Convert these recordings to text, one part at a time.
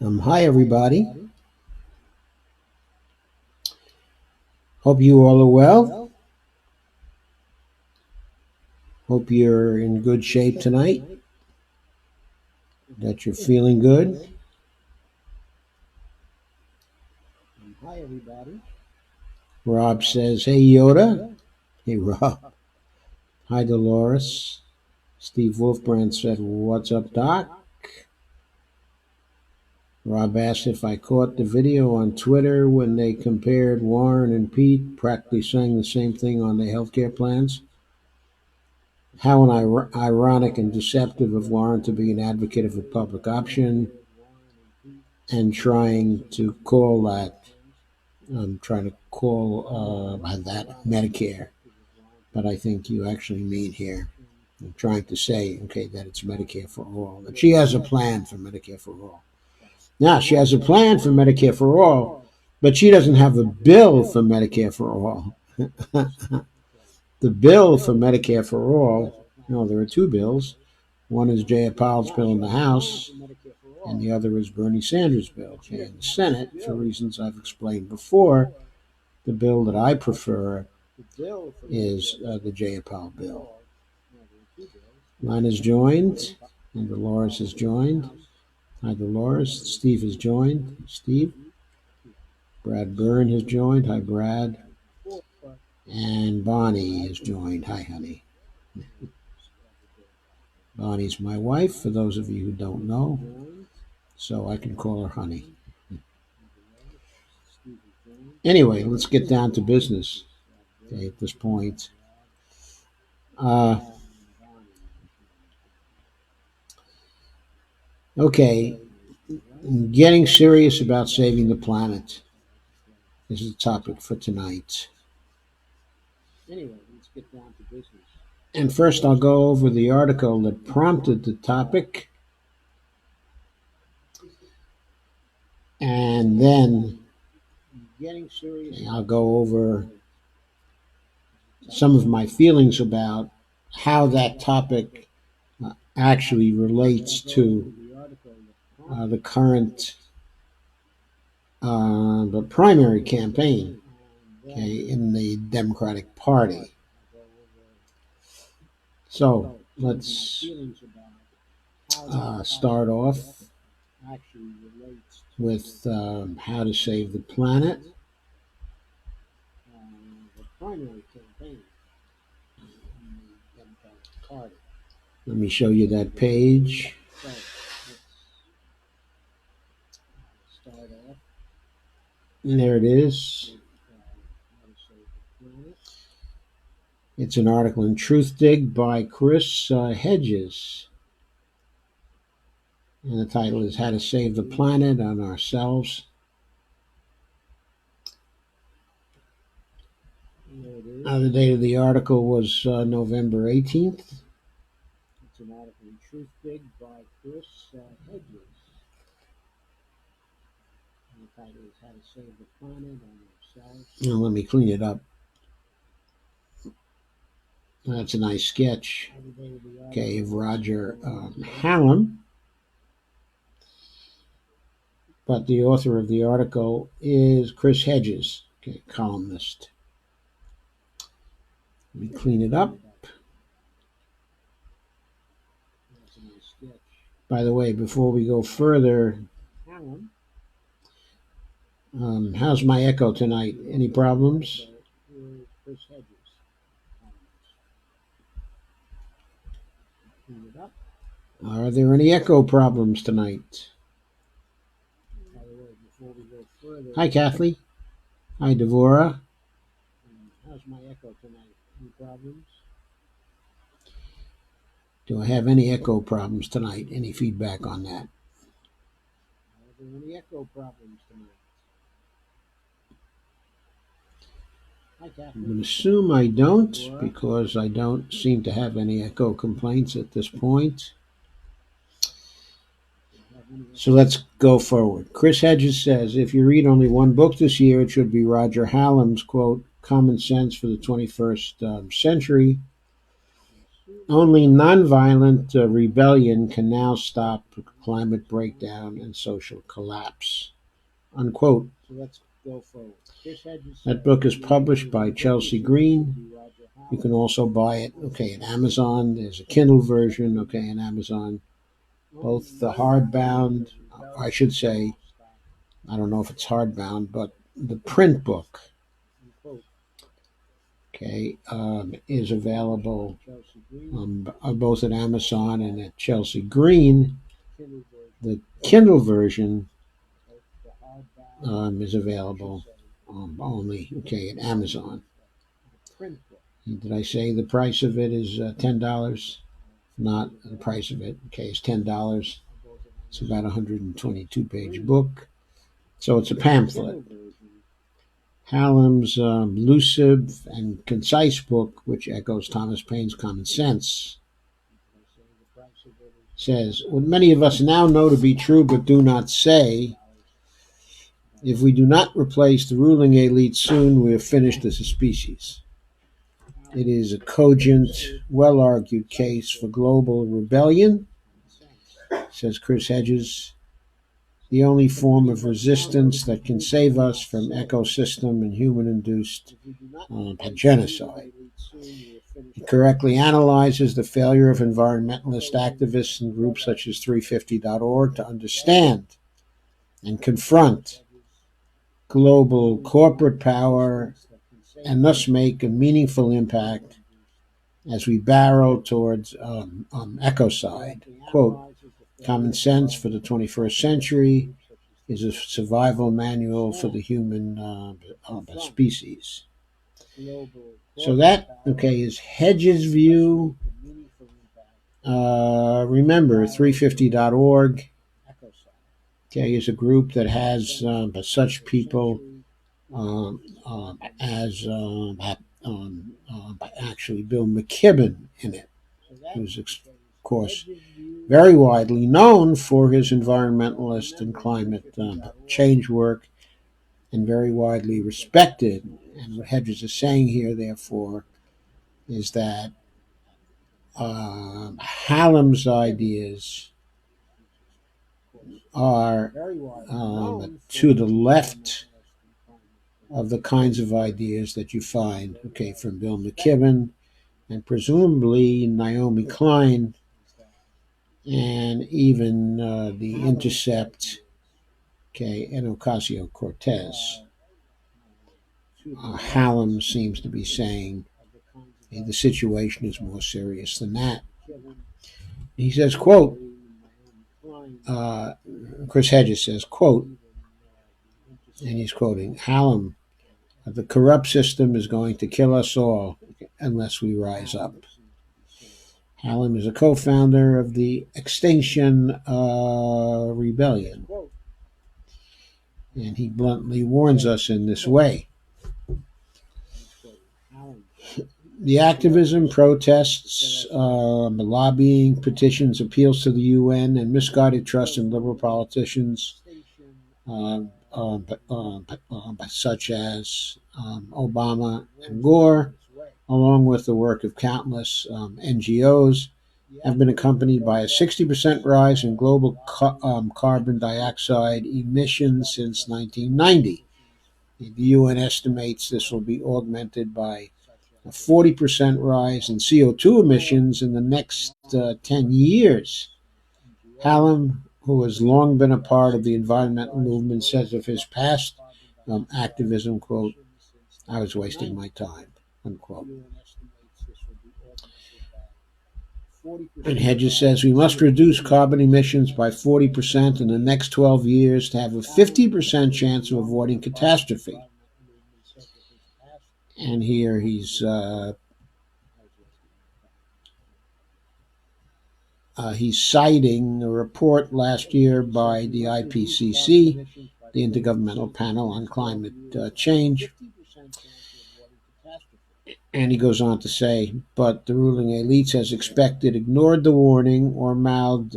Hi, everybody. Hope you all are well. Hope you're in good shape tonight, that you're feeling good. Hi, everybody. Rob says, Hey, Yoda. Hey, Rob. Hi, Dolores. Steve Wolfbrand said, What's up, Doc? Rob asked if I caught the video on Twitter when they compared Warren and Pete practically saying the same thing on their healthcare plans. How ironic and deceptive of Warren to be an advocate of a public option and trying to call that, I'm trying to call that Medicare, but I think you actually mean here. I'm trying to say, okay, that it's Medicare for all. That she has a plan for Medicare for all. Now, she has a plan for Medicare for all, but she doesn't have a bill for Medicare for all. The bill for Medicare for all, no, there are two bills. One is Jayapal's bill in the House, and the other is Bernie Sanders' bill in the Senate, for reasons I've explained before. The bill that I prefer is the Jayapal bill. Mine is joined, and Dolores is joined. Hi, Dolores. Steve has joined. Steve. Brad Byrne has joined. Hi, Brad. And Bonnie has joined. Hi, honey. Bonnie's my wife, for those of you who don't know, so I can call her honey. Anyway, let's get down to business. Okay, at this point. Okay, getting serious about saving the planet is the topic for tonight. Anyway, let's get down to business. And first, I'll go over the article that prompted the topic, and then I'll go over some of my feelings about how that topic actually relates to the current the primary campaign, okay, in the Democratic Party. So let's start off with how to save the planet. Let me show you that page. And there it is. It's an article in Truthdig by Chris Hedges. And the title is How to Save the Planet and Ourselves. The date of the article was November 18th. It's an article in Truthdig by Chris Hedges. And the title is How to Save the Planet and Ourselves. Now let me clean it up. That's a nice sketch. Okay, of Roger Hallam. But the author of the article is Chris Hedges, okay, columnist. Let me clean it up. By the way, before we go further, how's my echo tonight? Any problems? Are there any echo problems tonight? Hi, Kathleen. Hi, Devora. How's my echo tonight? Any problems? Do I have any echo problems tonight? Any feedback on that? Are there any echo problems tonight? I'm going to assume I don't, because I don't seem to have any echo complaints at this point. So let's go forward. Chris Hedges says, if you read only one book this year, it should be Roger Hallam's, quote, Common Sense for the 21st Century. Only nonviolent rebellion can now stop climate breakdown and social collapse. Unquote. So let's go forward. That book is published by Chelsea Green. You can also buy it, okay, at Amazon. There's a Kindle version, okay, at Amazon. Both the hardbound, I should say, I don't know if it's hardbound, but the print book, okay, is available both at Amazon and at Chelsea Green. The Kindle version is available only, okay, at Amazon. Did I say the price of it is $10? Not the price of it, okay, is $10. It's about a 122-page book. So it's a pamphlet. Hallam's lucid and concise book, which echoes Thomas Paine's Common Sense, says, what many of us now know to be true but do not say, if we do not replace the ruling elite soon, we have finished as a species. It is a cogent, well-argued case for global rebellion, says Chris Hedges. The only form of resistance that can save us from ecosystem and human-induced genocide. He correctly analyzes the failure of environmentalist activists and groups such as 350.org to understand and confront global corporate power and thus make a meaningful impact as we barrel towards ecocide. Quote, Common Sense for the 21st Century is a survival manual for the human species. So that, okay, is Hedges' view. Remember, 350.org, okay, is a group that has such people as actually Bill McKibben in it, who's, of course, very widely known for his environmentalist and climate change work and very widely respected. And what Hedges is saying here, therefore, is that Hallam's ideas are to the left of the kinds of ideas that you find, okay, from Bill McKibben and presumably Naomi Klein and even The Intercept, okay, and Ocasio-Cortez. Hallam seems to be saying the situation is more serious than that. He says, quote, Chris Hedges says, quote, and he's quoting, Hallam, the corrupt system is going to kill us all unless we rise up. Hallam is a co-founder of the Extinction Rebellion, and he bluntly warns us in this way. The activism, protests, lobbying, petitions, appeals to the UN, and misguided trust in liberal politicians, such as Obama and Gore, along with the work of countless NGOs, have been accompanied by a 60% rise in global carbon dioxide emissions since 1990. The UN estimates this will be augmented by a 40% rise in CO2 emissions in the next 10 years. Hallam, who has long been a part of the environmental movement, says of his past activism, quote, I was wasting my time, unquote. And Hedges says we must reduce carbon emissions by 40% in the next 12 years to have a 50% chance of avoiding catastrophe. And here he's citing a report last year by the IPCC, the Intergovernmental Panel on Climate Change. And he goes on to say, but the ruling elites, as expected, ignored the warning or mouthed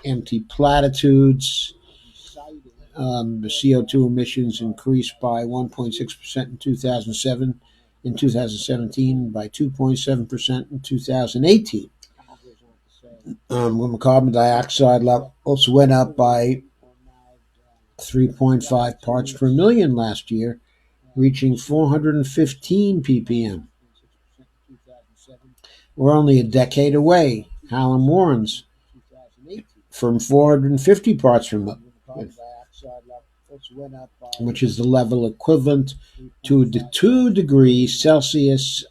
empty platitudes. The CO2 emissions increased by 1.6% in 2007, in 2017, by 2.7% in 2018. when carbon dioxide levels went up by 3.5 parts per million last year, reaching 415 ppm. We're only a decade away, Hallam warns, from 450 parts per million, which is the level equivalent to the 2 degrees Celsius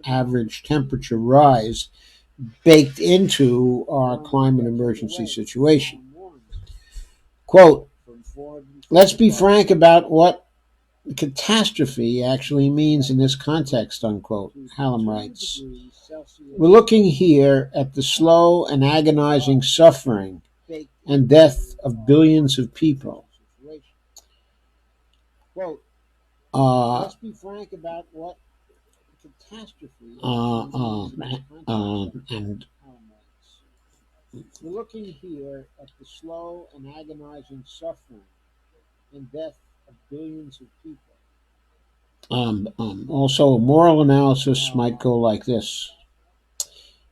average temperature rise baked into our climate emergency situation. Quote, let's be frank about what catastrophe actually means in this context, unquote, Hallam writes. We're looking here at the slow and agonizing suffering and death of billions of people. Let's be frank about what catastrophe and we're looking here at the slow and agonizing suffering and death of billions of people. Also, a moral analysis might go like this.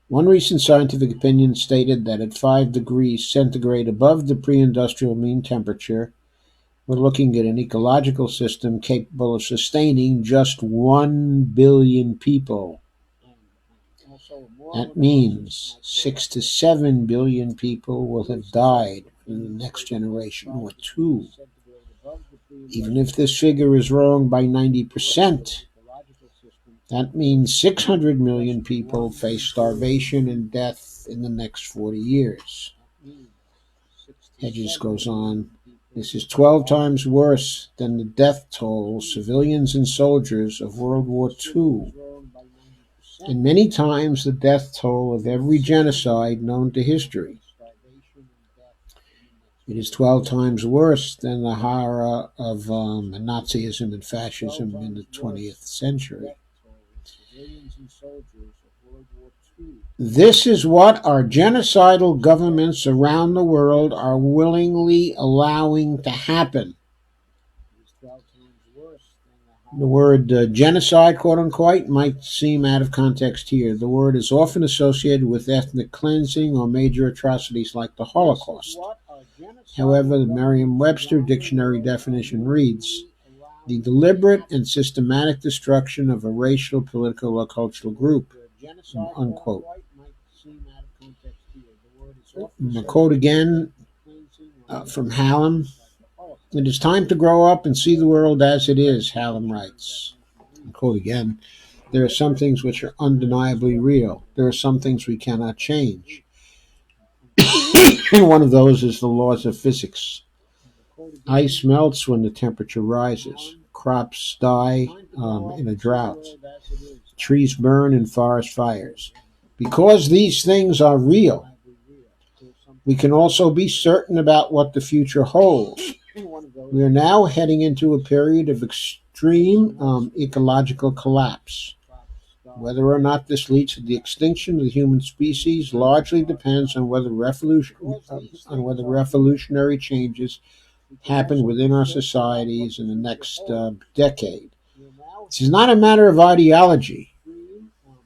One recent scientific opinion stated that at 5 degrees centigrade above the pre-industrial mean temperature, we're looking at an ecological system capable of sustaining just 1 billion people. That means 6 to 7 billion people will have died in the next generation or two. Even if this figure is wrong by 90%, that means 600 million people face starvation and death in the next 40 years. Hedges goes on, this is 12 times worse than the death toll of civilians and soldiers of World War II, and many times the death toll of every genocide known to history. It is 12 times worse than the horror of Nazism and fascism in the 20th century. This is what our genocidal governments around the world are willingly allowing to happen. The word genocide, quote unquote, might seem out of context here. The word is often associated with ethnic cleansing or major atrocities like the Holocaust. However, the Merriam-Webster dictionary definition reads, the deliberate and systematic destruction of a racial, political, or cultural group, unquote. A quote again from Hallam. It is time to grow up and see the world as it is, Hallam writes. And quote again, there are some things which are undeniably real. There are some things we cannot change. And one of those is the laws of physics. Ice melts when the temperature rises. Crops die in a drought. Trees burn in forest fires. Because these things are real, we can also be certain about what the future holds. We are now heading into a period of extreme ecological collapse. Whether or not this leads to the extinction of the human species largely depends on whether revolutionary changes happen within our societies in the next decade. This is not a matter of ideology,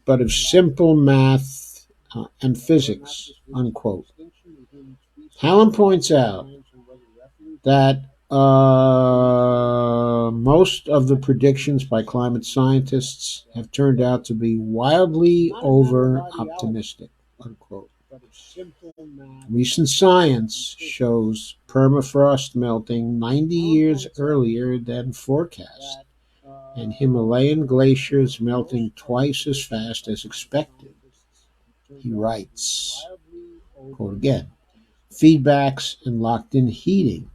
but of simple math and physics, unquote. Hallam points out that most of the predictions by climate scientists have turned out to be wildly over-optimistic, unquote. Recent science shows permafrost melting 90 years earlier than forecast, and Himalayan glaciers melting twice as fast as expected. He writes, quote again, feedbacks and locked-in heating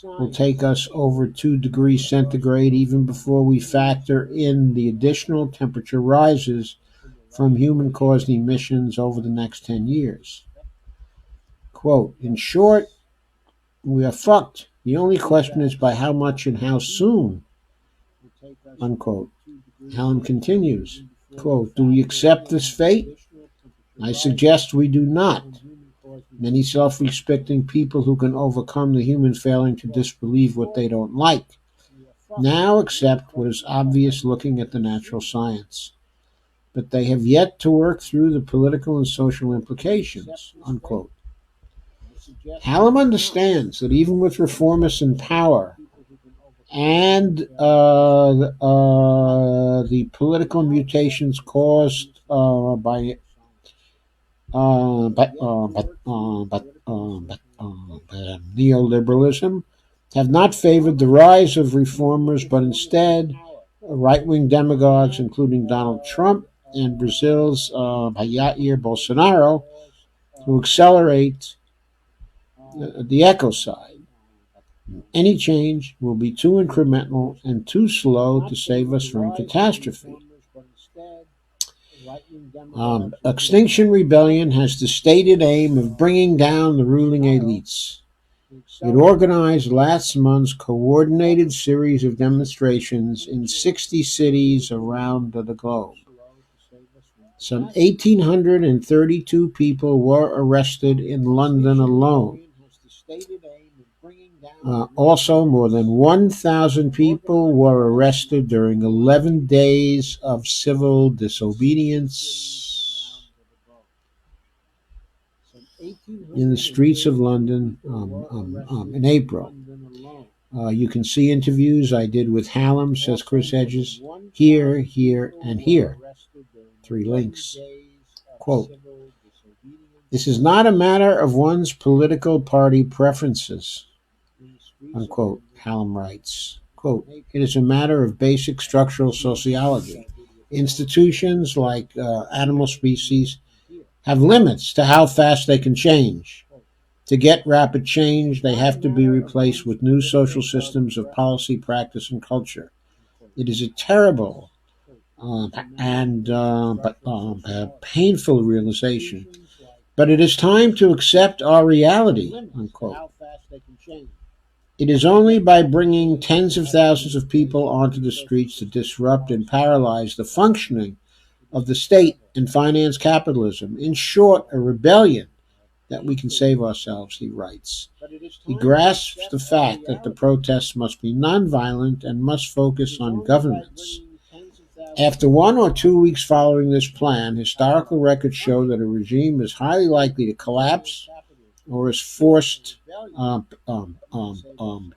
will take us over 2 degrees centigrade even before we factor in the additional temperature rises from human-caused emissions over the next 10 years. Quote, in short, we are fucked. The only question is by how much and how soon, unquote. Hallam continues, quote, do we accept this fate? I suggest we do not. Many self-respecting people who can overcome the human failing to disbelieve what they don't like now accept what is obvious looking at the natural science. but they have yet to work through the political and social implications, unquote. Hallam understands that even with reformists in power and the political mutations caused by neoliberalism have not favored the rise of reformers, but instead right-wing demagogues, including Donald Trump and Brazil's Jair Bolsonaro, who accelerate the ecocide. Any change will be too incremental and too slow to save us from catastrophe. Extinction Rebellion has the stated aim of bringing down the ruling elites. It organized last month's coordinated series of demonstrations in 60 cities around the globe. Some 1,832 people were arrested in London alone. Also, more than 1,000 people were arrested during 11 days of civil disobedience in the streets of London in April. You can see interviews I did with Hallam, says Chris Hedges, here, and here. 3 links. Quote, "This is not a matter of one's political party preferences," unquote, Hallam writes. Quote, "It is a matter of basic structural sociology. Institutions, like animal species, have limits to how fast they can change. To get rapid change, they have to be replaced with new social systems of policy, practice, and culture. It is a terrible and painful realization, but it is time to accept our reality," unquote. "It is only by bringing tens of thousands of people onto the streets to disrupt and paralyze the functioning of the state and finance capitalism, in short, a rebellion, that we can save ourselves," he writes. He grasps the fact that the protests must be nonviolent and must focus on governance. After 1 or 2 weeks following this plan, historical records show that a regime is highly likely to collapse or is forced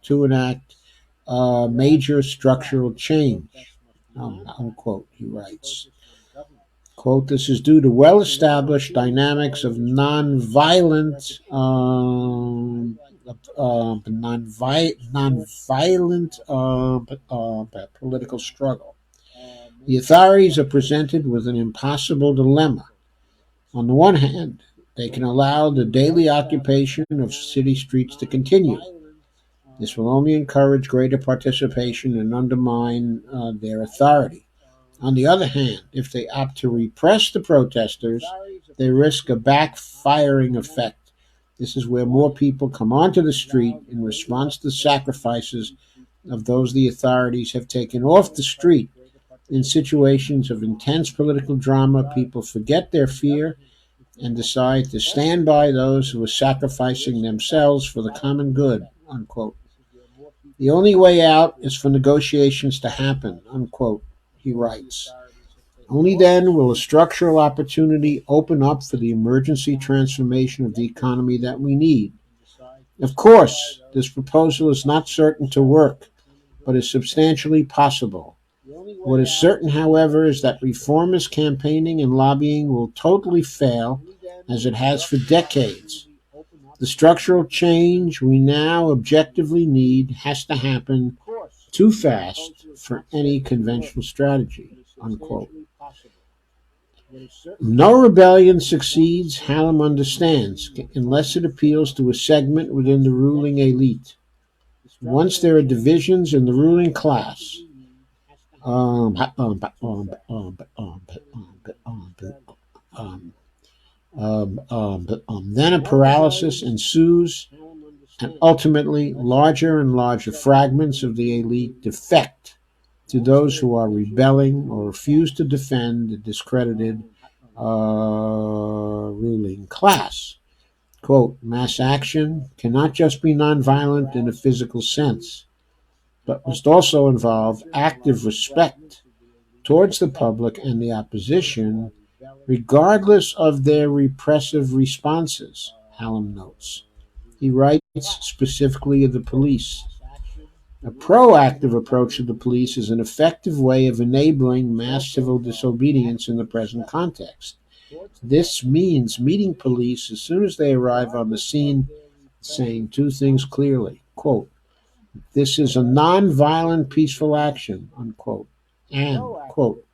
to enact major structural change, unquote, he writes. Quote, "This is due to well-established dynamics of nonviolent political struggle. The authorities are presented with an impossible dilemma. On the one hand, they can allow the daily occupation of city streets to continue. This will only encourage greater participation and undermine their authority. On the other hand, if they opt to repress the protesters, they risk a backfiring effect. This is where more people come onto the street in response to the sacrifices of those the authorities have taken off the street. In situations of intense political drama, people forget their fear and decide to stand by those who are sacrificing themselves for the common good," unquote. "The only way out is for negotiations to happen," unquote, he writes. "Only then will a structural opportunity open up for the emergency transformation of the economy that we need. Of course, this proposal is not certain to work, but is substantially possible. What is certain, however, is that reformist campaigning and lobbying will totally fail, as it has for decades. The structural change we now objectively need has to happen too fast for any conventional strategy," unquote. No rebellion succeeds, Hallam understands, unless it appeals to a segment within the ruling elite. Once there are divisions in the ruling class, then a paralysis ensues, and ultimately larger and larger fragments of the elite defect to those who are rebelling or refuse to defend the discredited ruling class. Quote, "Mass action cannot just be nonviolent in a physical sense, but must also involve active respect towards the public and the opposition, regardless of their repressive responses, Hallam notes. He writes specifically of the police. A proactive approach to the police is an effective way of enabling mass civil disobedience in the present context. This means meeting police as soon as they arrive on the scene, saying two things clearly. Quote, this is a non-violent, peaceful action, unquote. And, quote,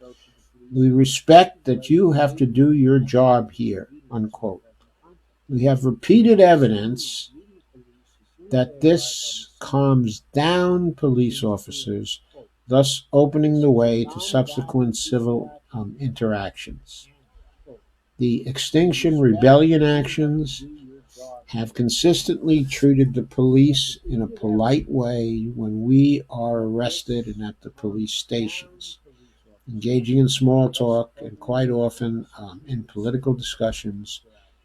we respect that you have to do your job here, unquote. We have repeated evidence that this calms down police officers, thus opening the way to subsequent civil interactions. The Extinction Rebellion actions have consistently treated the police in a polite way when we are arrested and at the police stations, engaging in small talk and quite often in political discussions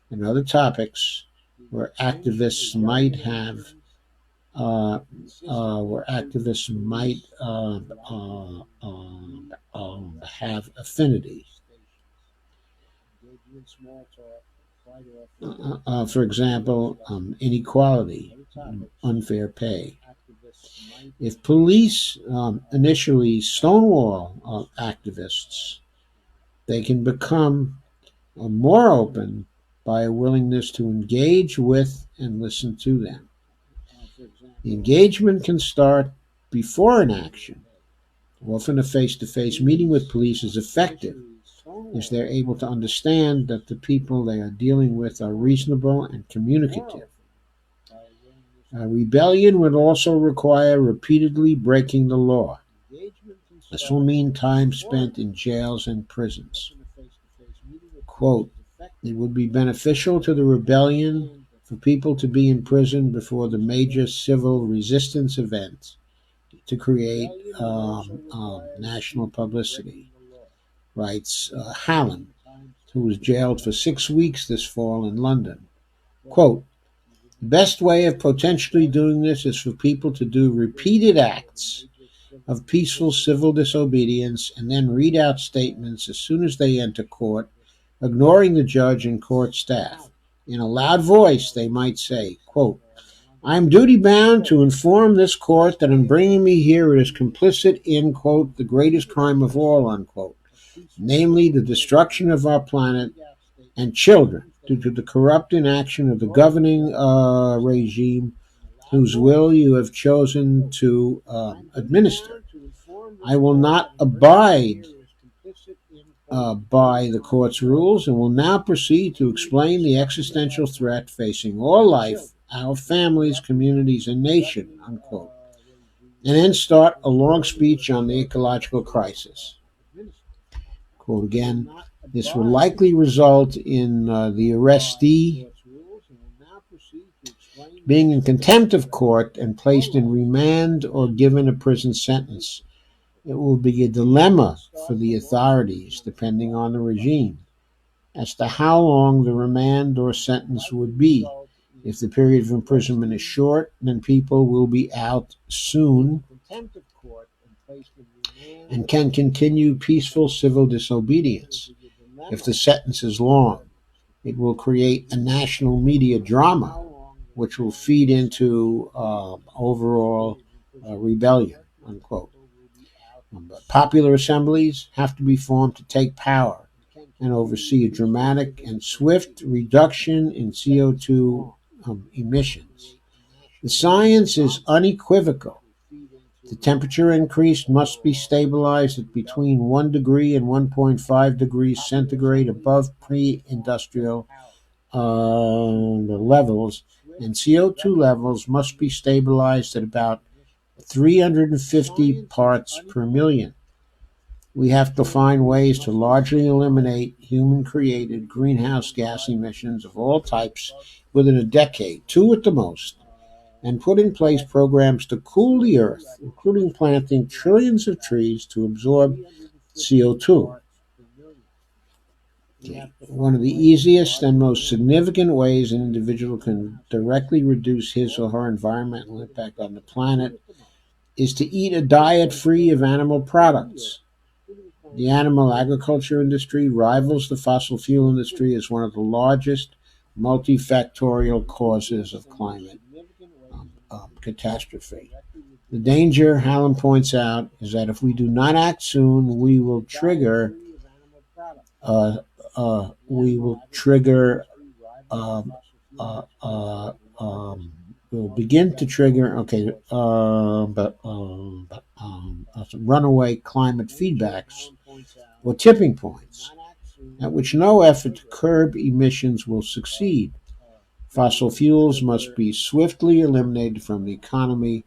and other topics where activists might have have affinity. For example, inequality, unfair pay. If police initially stonewall activists, they can become more open by a willingness to engage with and listen to them. The engagement can start before an action. Often a face-to-face meeting with police is effective if they're able to understand that the people they are dealing with are reasonable and communicative. Rebellion would also require repeatedly breaking the law. This will mean time spent in jails and prisons. Quote, it would be beneficial to the rebellion for people to be in prison before the major civil resistance event to create national publicity, writes Hallam, who was jailed for 6 weeks this fall in London. Quote, the best way of potentially doing this is for people to do repeated acts of peaceful civil disobedience and then read out statements as soon as they enter court, ignoring the judge and court staff. In a loud voice, they might say, quote, I am duty-bound to inform this court that in bringing me here it is complicit in, quote, the greatest crime of all, unquote, namely the destruction of our planet and children due to the corrupt inaction of the governing regime whose will you have chosen to administer. I will not abide by the court's rules and will now proceed to explain the existential threat facing all life, our families, communities, and nation, unquote, and then start a long speech on the ecological crisis. Quote again, this will likely result in the arrestee being in contempt of court and placed in remand or given a prison sentence. It will be a dilemma for the authorities, depending on the regime, as to how long the remand or sentence would be. If the period of imprisonment is short, then people will be out soon and can continue peaceful civil disobedience. If the sentence is long, it will create a national media drama, which will feed into overall rebellion, unquote. Popular assemblies have to be formed to take power and oversee a dramatic and swift reduction in CO2 emissions. The science is unequivocal. The temperature increase must be stabilized at between 1 degree and 1.5 degrees centigrade above pre-industrial levels, and CO2 levels must be stabilized at about 350 parts per million. We have to find ways to largely eliminate human-created greenhouse gas emissions of all types within a decade, 2 at the most, and put in place programs to cool the earth, including planting trillions of trees to absorb CO2. One of the easiest and most significant ways an individual can directly reduce his or her environmental impact on the planet is to eat a diet free of animal products. The animal agriculture industry rivals the fossil fuel industry as one of the largest multifactorial causes of climate catastrophe. The danger, Hallam points out, is that if we do not act soon, we will trigger uh, uh, will begin to trigger runaway climate feedbacks or tipping points at which no effort to curb emissions will succeed. Fossil fuels must be swiftly eliminated from the economy,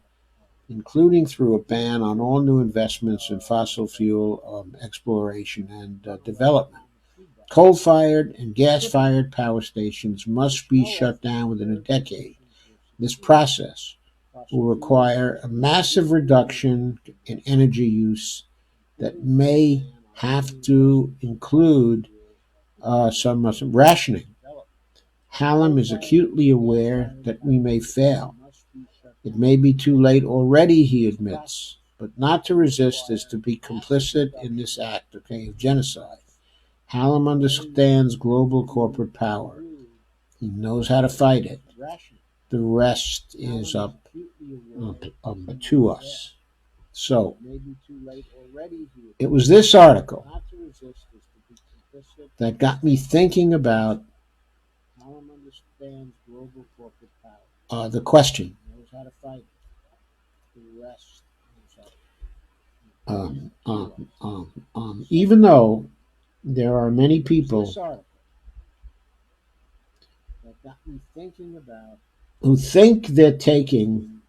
including through a ban on all new investments in fossil fuel exploration and development. Coal-fired and gas-fired power stations must be shut down within a decade. This process will require a massive reduction in energy use that may have to include some rationing. Hallam is acutely aware that we may fail. It may be too late already, he admits, but not to resist is to be complicit in this act of genocide. Hallam understands global corporate power. He knows how to fight it. The rest is up to us. So, it was this article that got me thinking about the question. Even though there are many people who think they're taking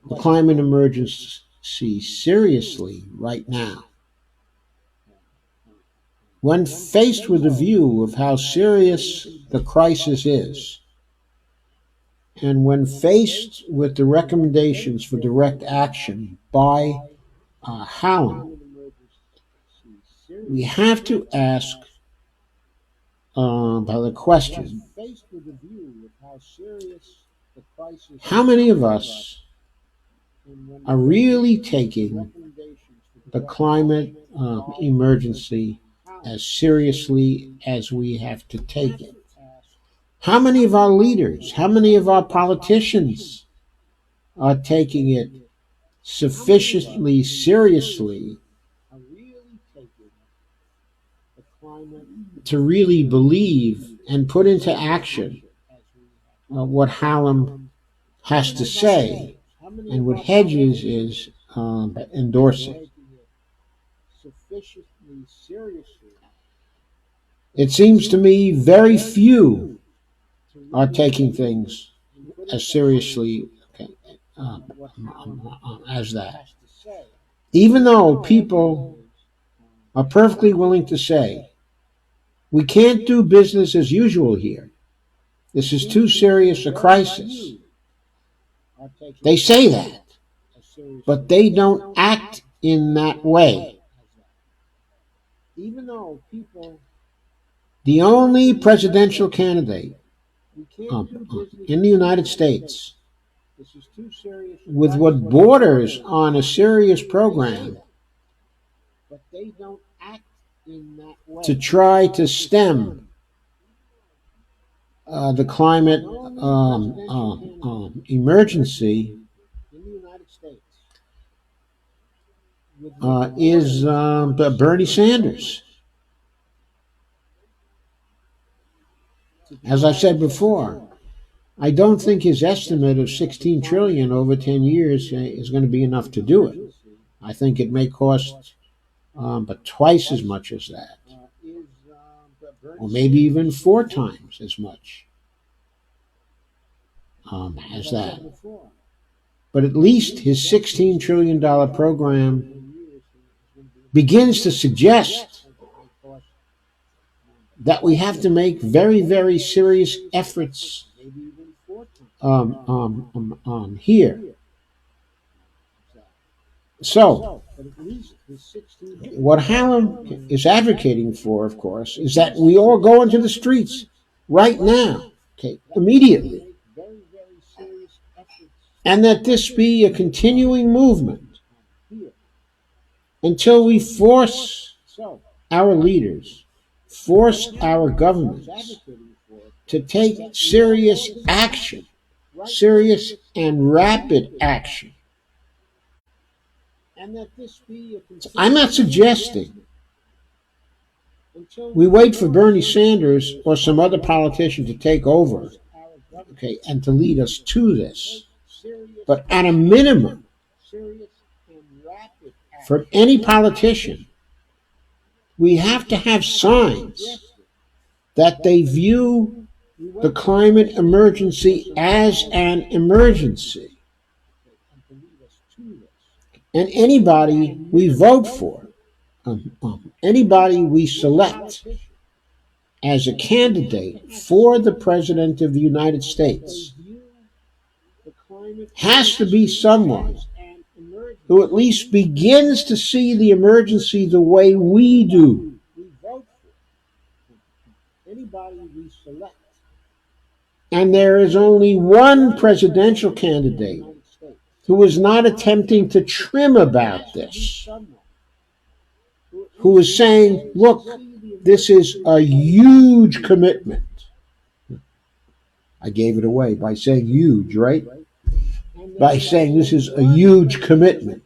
the climate emergency seriously right now, when faced with a view of how serious the crisis is, and when faced with the recommendations for direct action by Hallam, we have to ask the question, how many of us are really taking the climate emergency as seriously as we have to take it? How many of our leaders, how many of our politicians are taking it sufficiently seriously to really believe and put into action what Hallam has to say and what Hedges is endorsing? It seems to me very few are taking things as seriously as that. Even though people are perfectly willing to say, we can't do business as usual here. This is too serious a crisis. They say that, but they don't act in that way. The only presidential candidate in the United States with what borders on a serious program to try to stem the climate emergency is Bernie Sanders. As I said before, I don't think his estimate of $16 trillion over 10 years is going to be enough to do it. I think it may cost but twice as much as that, or maybe even 4 times as much as that. But at least his $16 trillion program begins to suggest that we have to make very, very serious efforts here. So, what Hallam is advocating for, of course, is that we all go into the streets right now, immediately, and that this be a continuing movement until we force our leaders, force our governments to take serious action, serious and rapid action. I'm not suggesting we wait for Bernie Sanders or some other politician to take over, okay, and to lead us to this. But at a minimum, from any politician, we have to have signs that they view the climate emergency as an emergency. And anybody we vote for, anybody we select as a candidate for the President of the United States has to be someone who at least begins to see the emergency the way we do. And there is only one presidential candidate who is not attempting to trim about this, who is saying, look, this is a huge commitment. I gave it away by saying huge, right? By saying this is a huge commitment.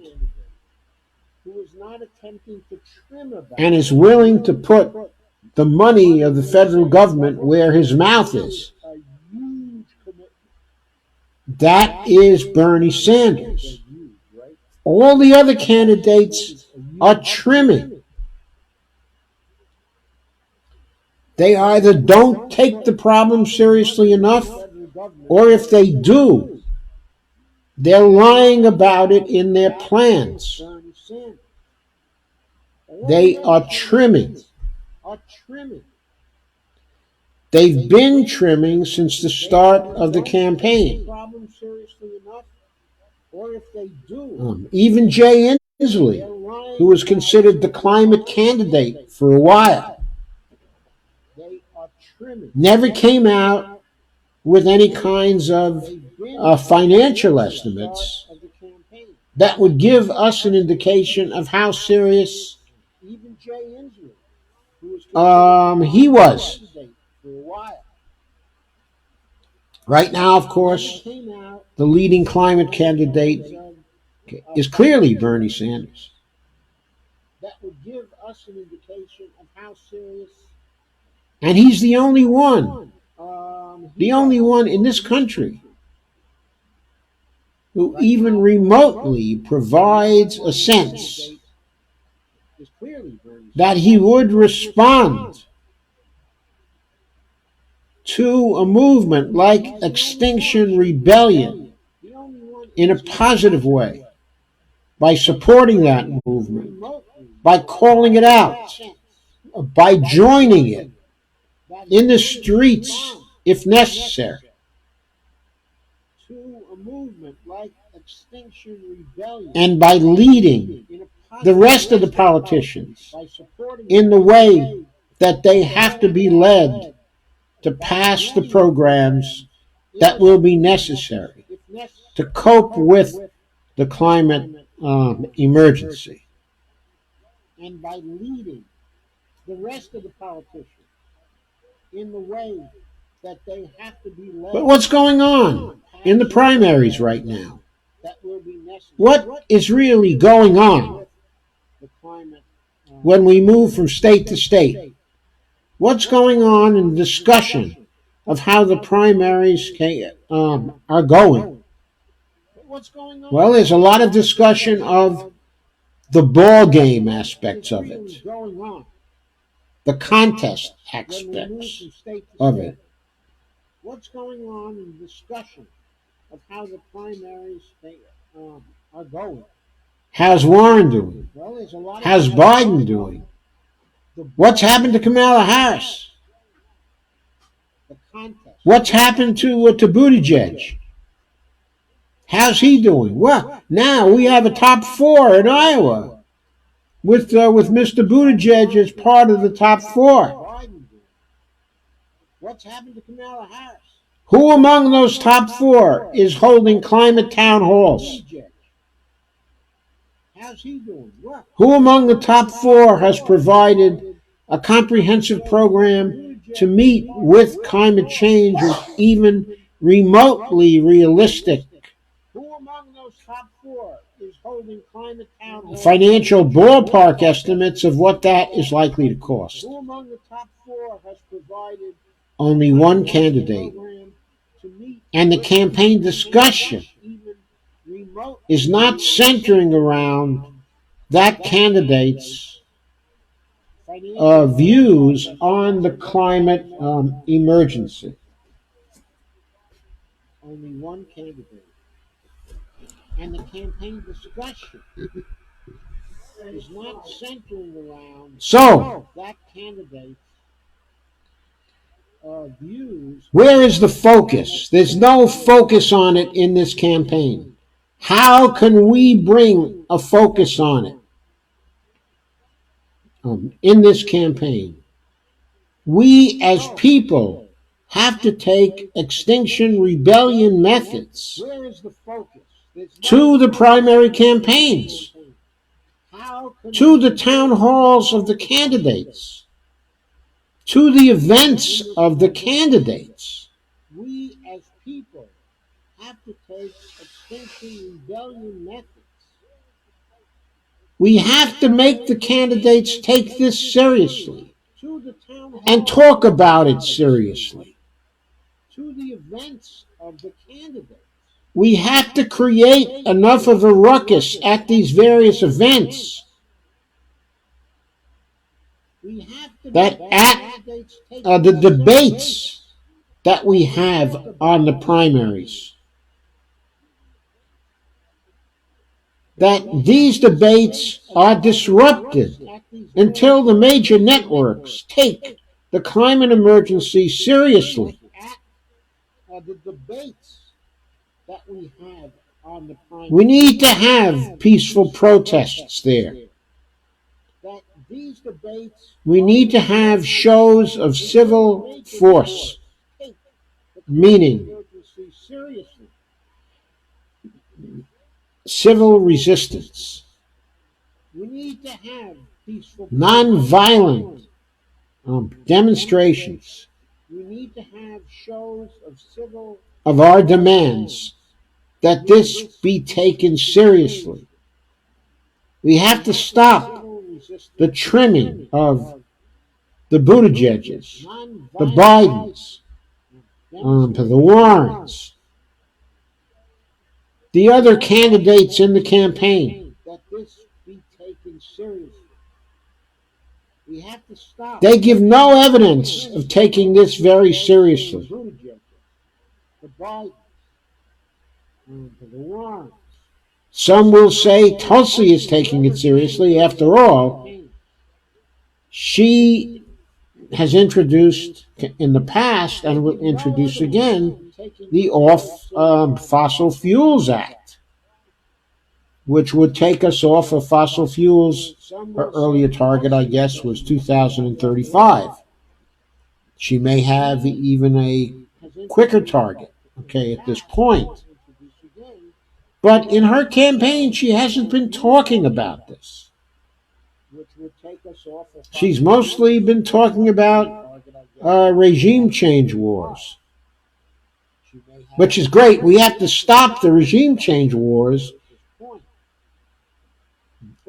And is willing to put the money of the federal government where his mouth is. That is Bernie Sanders. All the other candidates are trimming. They either don't take the problem seriously enough, or if they do, they're lying about it in their plans. They are trimming. They've been trimming since the start of the campaign. Even Jay Inslee, who was considered the climate candidate for a while, never came out with any kinds of financial estimates that would give us an indication of how serious he was. Right now, of course, the leading climate candidate is clearly Bernie Sanders. And he's the only one in this country who even remotely provides a sense that he would respond to a movement like Extinction Rebellion in a positive way, by supporting that movement, by calling it out, by joining it in the streets if necessary. And by leading the rest of the politicians in the way that they have to be led to pass the programs that will be necessary to cope with the climate emergency. And by leading the rest of the politicians in the way that they have to be led. But what's going on in the primaries right now? What is really going on when we move from state to state? What's going on in the discussion of how the primaries are going? Well, there's a lot of discussion of the ball game aspects of it, the contest aspects of it. What's going on in the discussion of how the primaries are going? How's Warren doing? How's Biden doing? What's happened to Kamala Harris? What's happened to Buttigieg? How's he doing? Well, now we have a top 4 in Iowa, with Mr. Buttigieg as part of the top 4. What's happened to Kamala Harris? Who among those top 4 is holding climate town halls? How's he doing? What? Who among the top four has provided a comprehensive program to meet with climate change or even remotely realistic? Who among those top four is holding climate town halls? Financial ballpark estimates of what that is likely to cost. Who among the top four has provided only one candidate? And the campaign discussion is not centering around that candidate's views on the climate emergency. Only one candidate. And the campaign discussion is not centering around that candidate's views. Where is the focus? There's no focus on it in this campaign. How can we bring a focus on it in this campaign? We as people have to take Extinction Rebellion methods to the primary campaigns, to the town halls of the candidates, to the events of the candidates. We as people have to take Extinction Rebellion methods. We have to make the candidates take this seriously and talk about it seriously. To the events of the candidates. We have to create enough of a ruckus at these various events that at the debates that we have on the primaries, that these debates are disrupted until the major networks take the climate emergency seriously. We need to have peaceful protests there. We need to have shows of civil force, meaning civil resistance. We need to have peaceful non-violent demonstrations. We need to have shows of our demands that this be taken seriously. We have to stop the trimming of the Buttigiegs, the Bidens, the Warrens, the other candidates in the campaign. They give no evidence of taking this very seriously. Some will say Tulsi is taking it seriously. After all, she has introduced in the past and will introduce again the Off Fossil Fuels Act, which would take us off of fossil fuels. Her earlier target, I guess, was 2035. She may have even a quicker target, at this point. But in her campaign, she hasn't been talking about this. She's mostly been talking about regime change wars, which is great. We have to stop the regime change wars.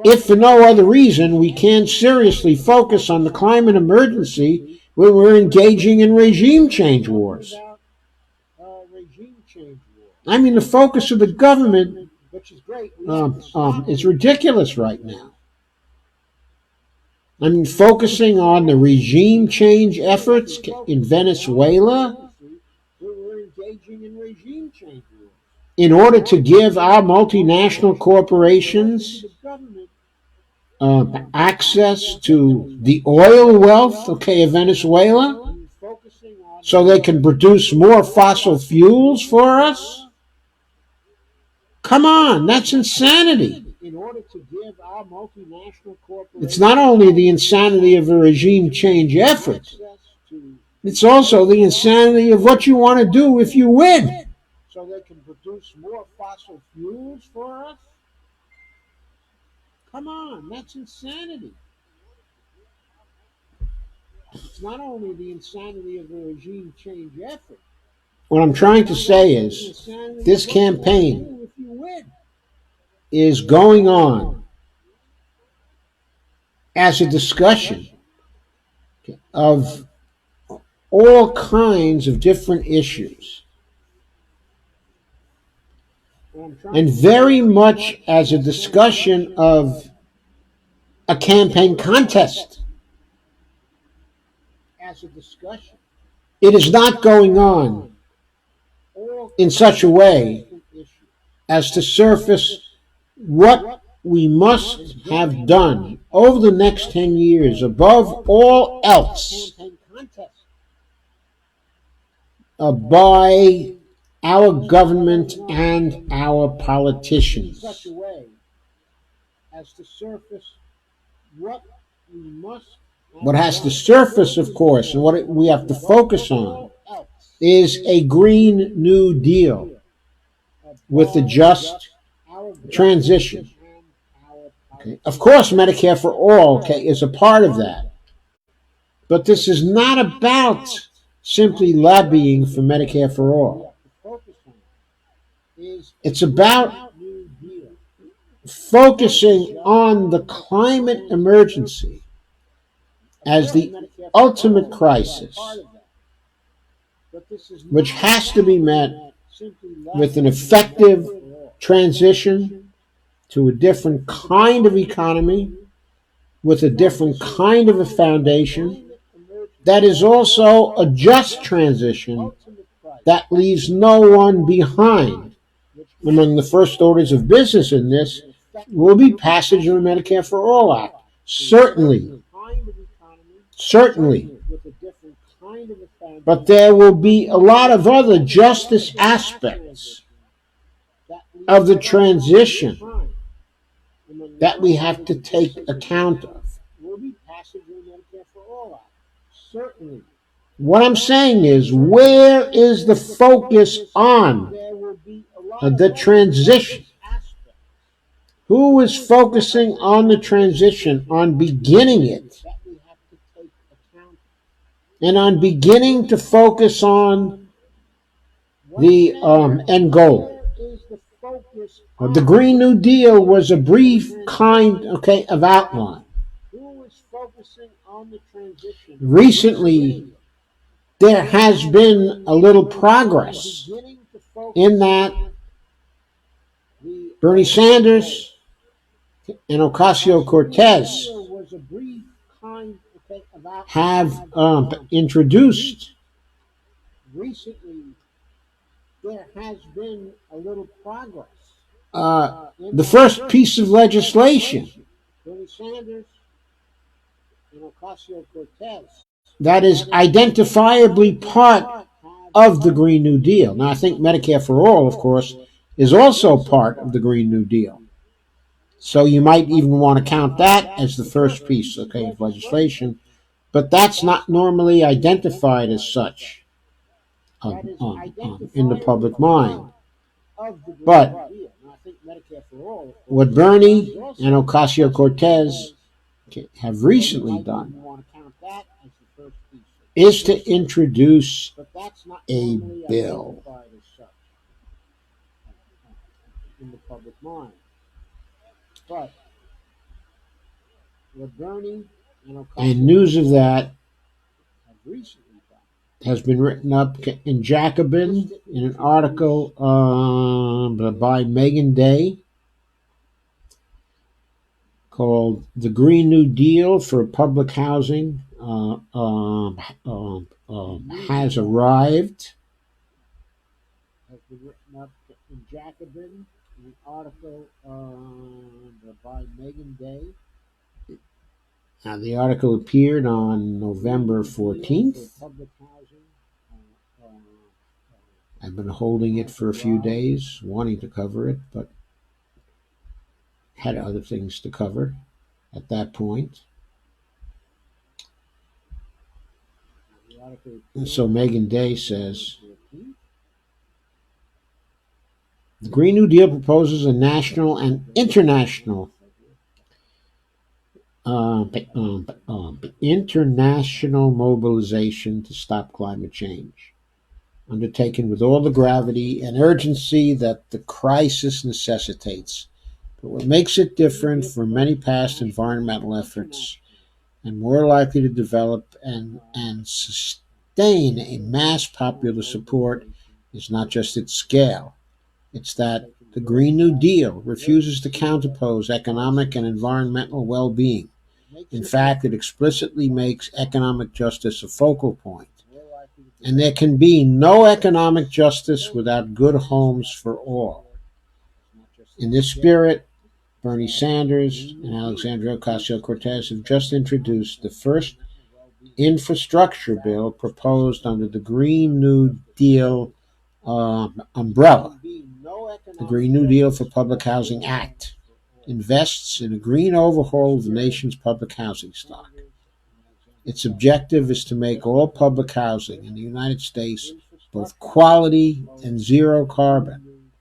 If for no other reason, we can't seriously focus on the climate emergency when we're engaging in regime change wars. I mean, the focus of the government is ridiculous right now. I mean, focusing on the regime change efforts in Venezuela in order to give our multinational corporations access to the oil wealth, of Venezuela, so they can produce more fossil fuels for us? Come on, that's insanity. It's not only the insanity of a regime change effort, it's also the insanity of what you want to do if you win. So they can produce more fossil fuels for us? Come on, that's insanity. It's not only the insanity of the regime change effort. What I'm trying to say is this campaign is going on as a discussion of all kinds of different issues, and very much as a discussion of a campaign contest. It is not going on in such a way as to surface what we must have done over the next 10 years above all else by our government and our politicians. What has to surface, of course, and what we have to focus on is a Green New Deal with a just transition. Okay. Of course, Medicare for All, okay, is a part of that. But this is not about simply lobbying for Medicare for All. It's about focusing on the climate emergency as the ultimate crisis, which has to be met with an effective transition to a different kind of economy, with a different kind of a foundation, that is also a just transition that leaves no one behind. Among the first orders of business in this will be passage of the Medicare for All Act. Certainly. But there will be a lot of other justice aspects of the transition that we have to take account of. What I'm saying is, where is the focus on the transition? Who is focusing on the transition, on beginning it, and on beginning to focus on the end goal? The Green New Deal was a brief kind, of outline. Recently, there has been a little progress in that Bernie Sanders and Ocasio-Cortez have introduced the first piece of legislation that is identifiably part of the Green New Deal. Now, I think Medicare for All, of course, is also part of the Green New Deal. So you might even want to count that as the first piece, of legislation. But that's not normally identified as such in the public mind. But what Bernie and Ocasio-Cortez have recently done is to introduce a bill in the public mind. But what Bernie and news of that has been written up in Jacobin in an article by Megan Day called "The Green New Deal for Public Housing has arrived." Has been written up in Jacobin in an article by Megan Day. The article appeared on November 14th. I've been holding it for a few days, wanting to cover it, but had other things to cover at that point. And so Megan Day says, the Green New Deal proposes a national and international international mobilization to stop climate change, undertaken with all the gravity and urgency that the crisis necessitates. But what makes it different from many past environmental efforts and more likely to develop and sustain a mass popular support is not just its scale, it's that the Green New Deal refuses to counterpose economic and environmental well being. In fact, it explicitly makes economic justice a focal point. And there can be no economic justice without good homes for all. In this spirit, Bernie Sanders and Alexandria Ocasio Cortez have just introduced the first infrastructure bill proposed under the Green New Deal umbrella. The Green New Deal for Public Housing Act invests in a green overhaul of the nation's public housing stock. Its objective is to make all public housing in the United States both quality and zero carbon.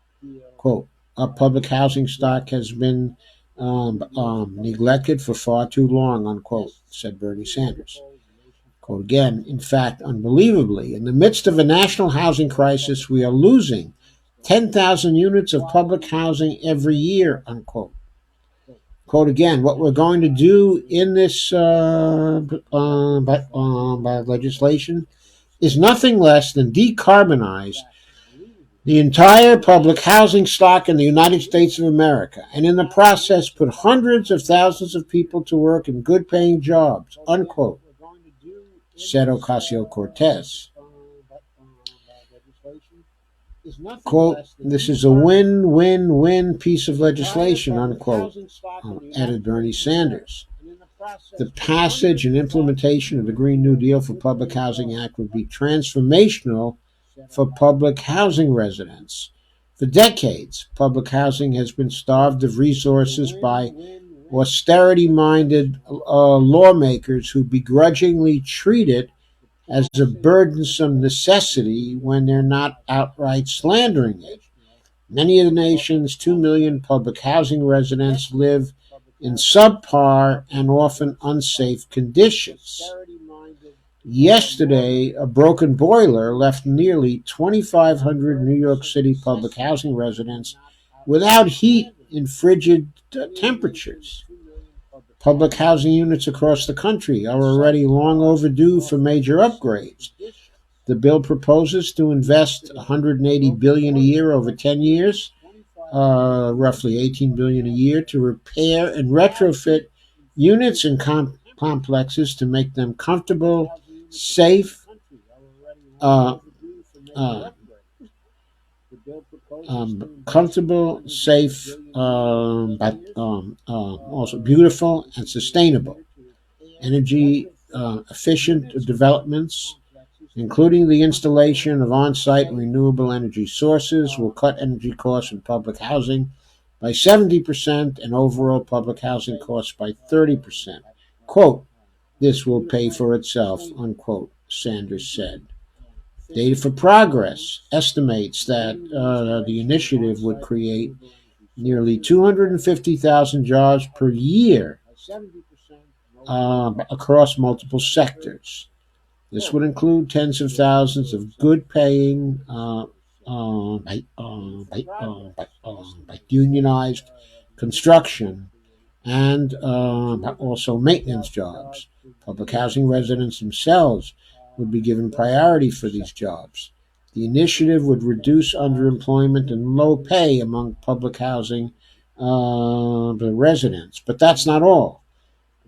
Quote, our public housing stock has been neglected for far too long, unquote, said Bernie Sanders. Quote again, in fact, unbelievably, in the midst of a national housing crisis, we are losing 10,000 units of public housing every year, unquote. Quote again, what we're going to do in this legislation is nothing less than decarbonize the entire public housing stock in the United States of America, and in the process put hundreds of thousands of people to work in good-paying jobs, unquote, said Ocasio-Cortez. Quote, this is a win-win-win piece of legislation, unquote, added Bernie Sanders. The passage and implementation of the Green New Deal for Public Housing Act would be transformational for public housing residents. For decades, public housing has been starved of resources by austerity-minded lawmakers who begrudgingly treat it as a burdensome necessity when they're not outright slandering it. Many of the nation's 2 million public housing residents live in subpar and often unsafe conditions. Yesterday, a broken boiler left nearly 2,500 New York City public housing residents without heat in frigid temperatures. Public housing units across the country are already long overdue for major upgrades. The bill proposes to invest $180 billion a year over 10 years, roughly $18 billion a year, to repair and retrofit units and complexes to make them comfortable, safe, also beautiful and sustainable. Energy efficient developments, including the installation of on-site renewable energy sources, will cut energy costs in public housing by 70% and overall public housing costs by 30%. Quote, this will pay for itself, unquote, Sanders said. Data for Progress estimates that the initiative would create nearly 250,000 jobs per year across multiple sectors. This would include tens of thousands of good-paying, unionized construction and also maintenance jobs. Public housing residents themselves would be given priority for these jobs. The initiative would reduce underemployment and low pay among public housing residents. But that's not all.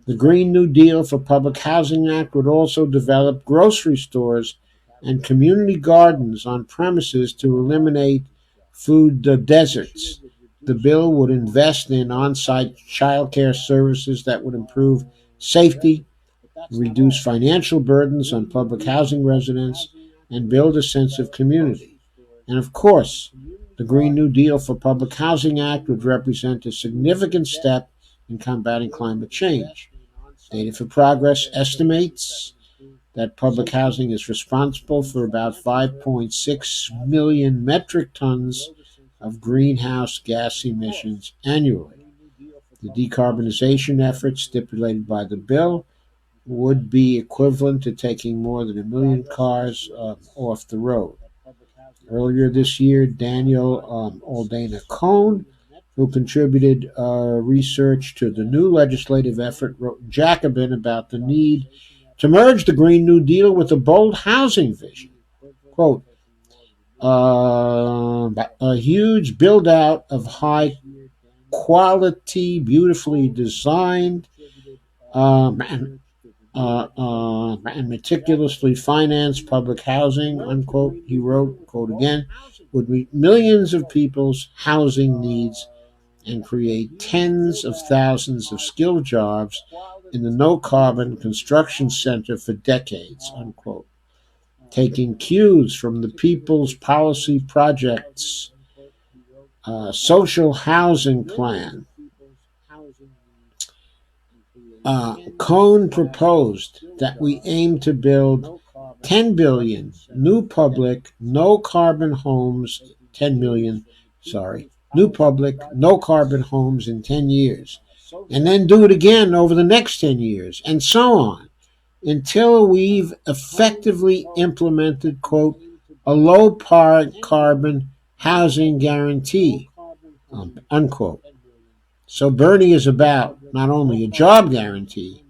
The Green New Deal for Public Housing Act would also develop grocery stores and community gardens on premises to eliminate food deserts. The bill would invest in on-site child care services that would improve safety, reduce financial burdens on public housing residents, and build a sense of community. And of course, the Green New Deal for Public Housing Act would represent a significant step in combating climate change. Data for Progress estimates that public housing is responsible for about 5.6 million metric tons of greenhouse gas emissions annually. The decarbonization efforts stipulated by the bill would be equivalent to taking more than 1 million cars off the road. Earlier this year, Daniel Aldana Cohn, who contributed research to the new legislative effort, wrote in Jacobin about the need to merge the Green New Deal with a bold housing vision. Quote, a huge build-out of high-quality, beautifully designed, and meticulously financed public housing, unquote, he wrote, quote again, would meet millions of people's housing needs and create tens of thousands of skilled jobs in the no-carbon construction center for decades, unquote. Taking cues from the People's Policy Project's social housing plan, Cohn proposed that we aim to build 10 billion new public, no-carbon homes, 10 million, new public, no-carbon homes in 10 years, and then do it again over the next 10 years, and so on, until we've effectively implemented, quote, a low-carbon housing guarantee, unquote. So Bernie is about not only a job guarantee,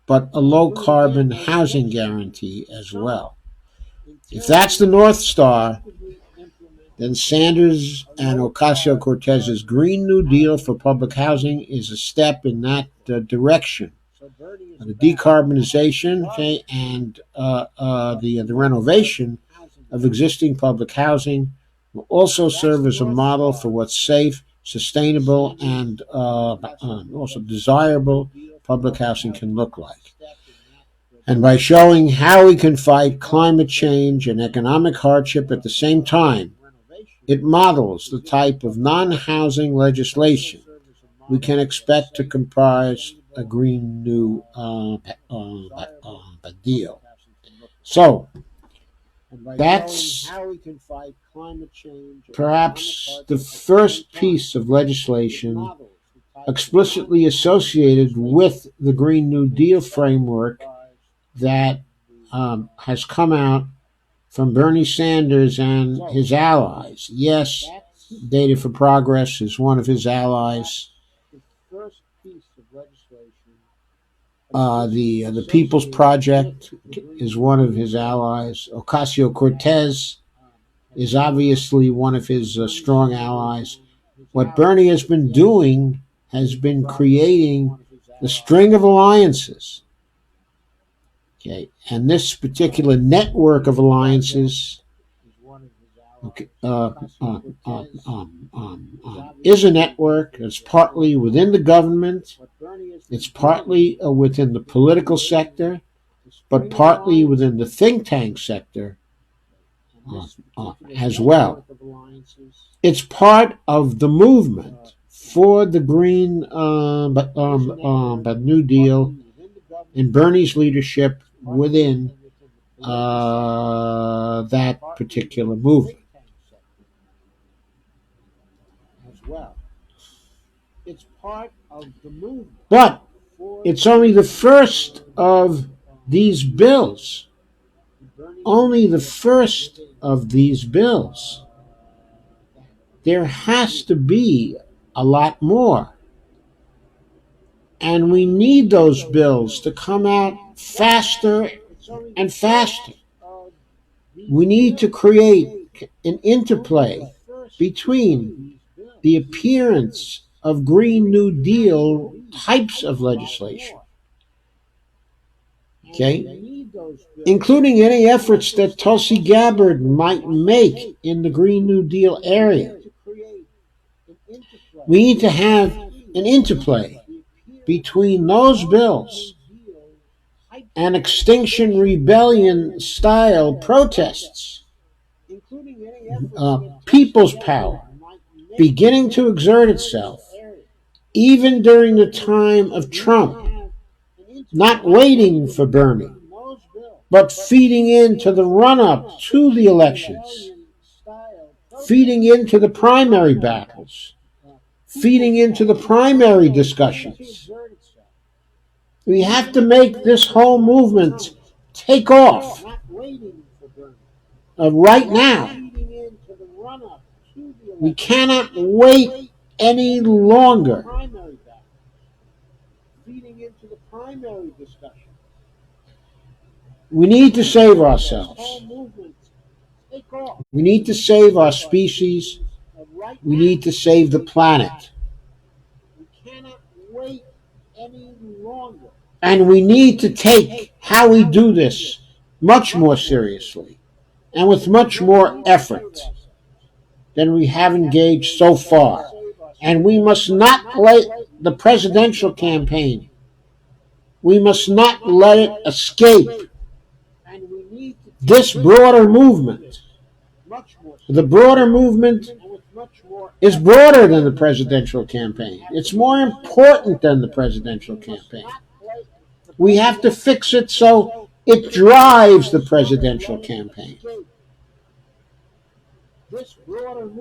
but a low-carbon housing guarantee as well. If that's the North Star, then Sanders and Ocasio-Cortez's Green New Deal for public housing is a step in that direction. The decarbonization, okay, and the renovation of existing public housing will also serve as a model for what's safe, sustainable, and also desirable public housing can look like. And by showing how we can fight climate change and economic hardship at the same time, it models the type of non-housing legislation we can expect to comprise a Green New Deal. So, that's perhaps the first piece of legislation explicitly associated with the Green New Deal framework that has come out from Bernie Sanders and his allies. Yes, Data for Progress is one of his allies. The People's Project is one of his allies. Ocasio-Cortez is obviously one of his strong allies. What Bernie has been doing has been creating the string of alliances. Okay, and this particular network of alliances is a network that's partly within the government, it's partly within the political sector, but partly within the think tank sector as well. It's part of the movement for the Green New Deal and Bernie's leadership within that particular movement. But it's only the first of these bills. Only the first of these bills. There has to be a lot more. And we need those bills to come out faster and faster. We need to create an interplay between the appearance of Green New Deal types of legislation, okay, including any efforts that Tulsi Gabbard might make in the Green New Deal area. We need to have an interplay between those bills and Extinction Rebellion style protests, people's power beginning to exert itself even during the time of Trump, not waiting for Bernie, but feeding into the run-up to the elections, feeding into the primary battles, feeding into the primary discussions. We have to make this whole movement take off right now. We cannot wait any longer. We need to save ourselves. We need to save our species. We need to save the planet. And we need to take how we do this much more seriously and with much more effort than we have engaged so far. And we must not let the presidential campaign, we must not let it escape this broader movement. The broader movement is broader than the presidential campaign. It's more important than the presidential campaign. We have to fix it so it drives the presidential campaign.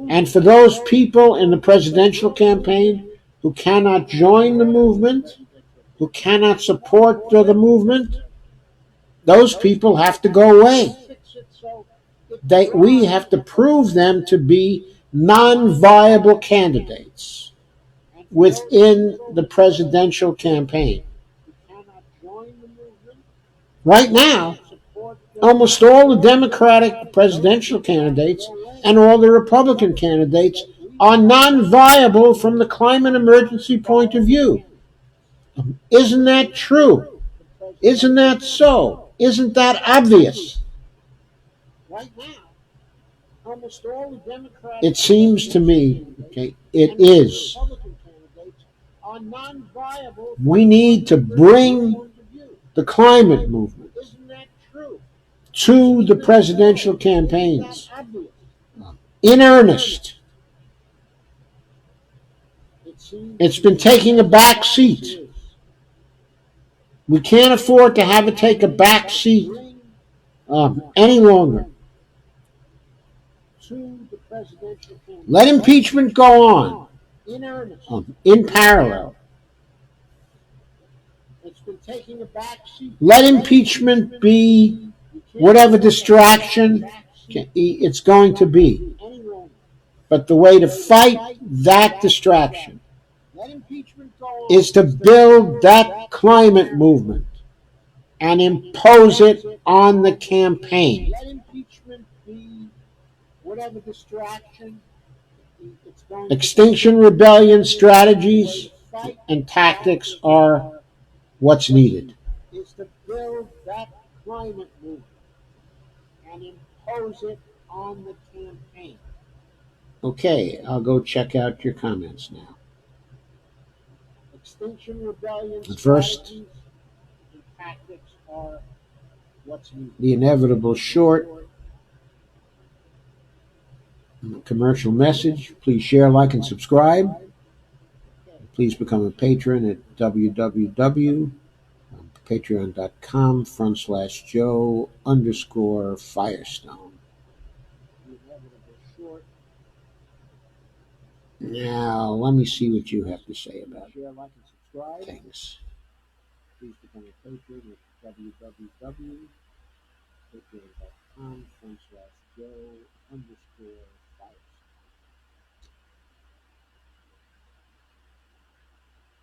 And for those people in the presidential campaign who cannot join the movement, who cannot support the movement, those people have to go away. We have to prove them to be non-viable candidates within the presidential campaign. Right now, almost all the Democratic presidential candidates and all the Republican candidates are non-viable from the climate emergency point of view. Isn't that true? Isn't that so? Isn't that obvious? It seems to me, okay, it is. We need to bring the climate movement to the presidential campaigns in earnest. It's been taking a back seat. We can't afford to have it take a back seat any longer. Let impeachment go on in parallel. Let impeachment be whatever distraction it's going to be. But the way to fight that distraction is to build that climate movement and impose it on the campaign. Extinction Rebellion strategies and tactics are what's needed. Is to build that climate movement and impose it on the campaign. Okay, I'll go check out your comments now. Extinction Rebellion first, and tactics are what's needed. The inevitable short commercial message. Please share, like, and subscribe. Please become a patron at www.patreon.com/Joe_Firestone. Now, let me see what you have to say about things. Please become a patron at www.patreon.com/Joe_Firestone.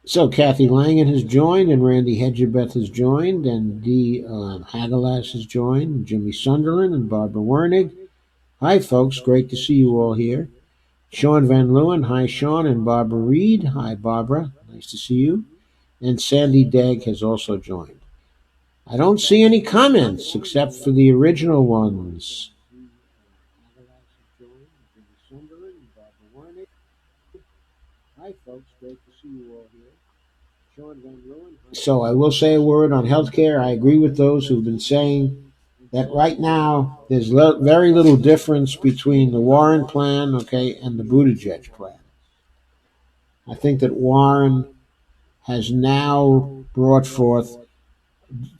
So Kathy Langan has joined, and Randy Hedgebeth has joined, and Dee Hagelas has joined, and Jimmy Sunderland, and Barbara Wernig. Hi, folks. Great to see you all here. Sean Van Leeuwen. Hi, Sean, and Barbara Reed. Hi, Barbara. Nice to see you. And Sandy Degg has also joined. I don't see any comments except for the original ones. Hi, folks. Great to see you all here. So I will say a word on healthcare. I agree with those who've been saying that right now there's very little difference between the Warren plan, okay, and the Buttigieg plan. I think that Warren has now brought forth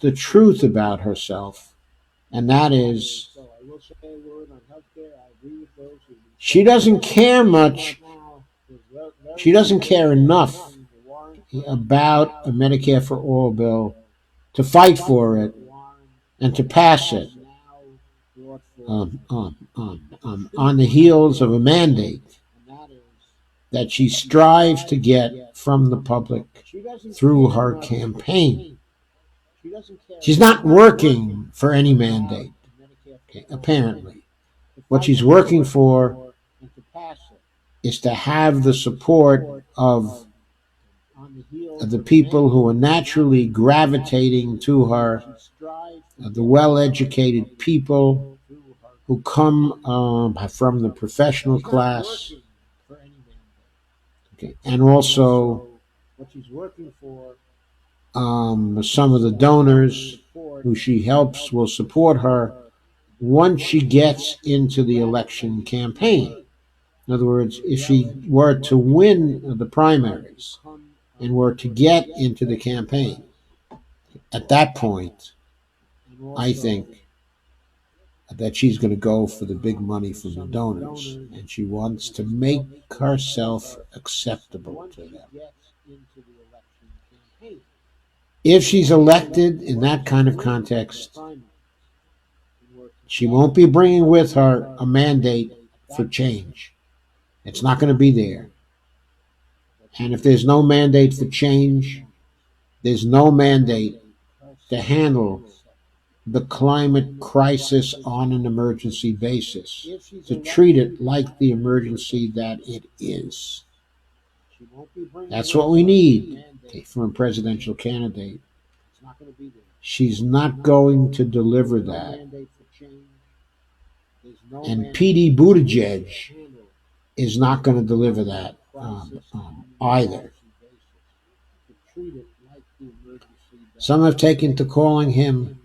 the truth about herself, and that is she doesn't care much She doesn't care enough about a Medicare for All bill to fight for it and to pass it on the heels of a mandate that she strives to get from the public through her campaign. She's not working for any mandate, okay, apparently. What she's working for is to have the support of the people who are naturally gravitating to her, the well-educated people who come from the professional class, okay, and also some of the donors who she helps will support her once she gets into the election campaign. In other words, if she were to win the primaries and were to get into the campaign, at that point, I think that she's going to go for the big money from the donors, and she wants to make herself acceptable to them. If she's elected in that kind of context, she won't be bringing with her a mandate for change. It's not going to be there. And if there's no mandate for change, there's no mandate to handle the climate crisis on an emergency basis, to treat it like the emergency that it is. That's what we need from a presidential candidate. She's not going to deliver that. And Pete Buttigieg is not going to deliver that either. Some have taken to calling him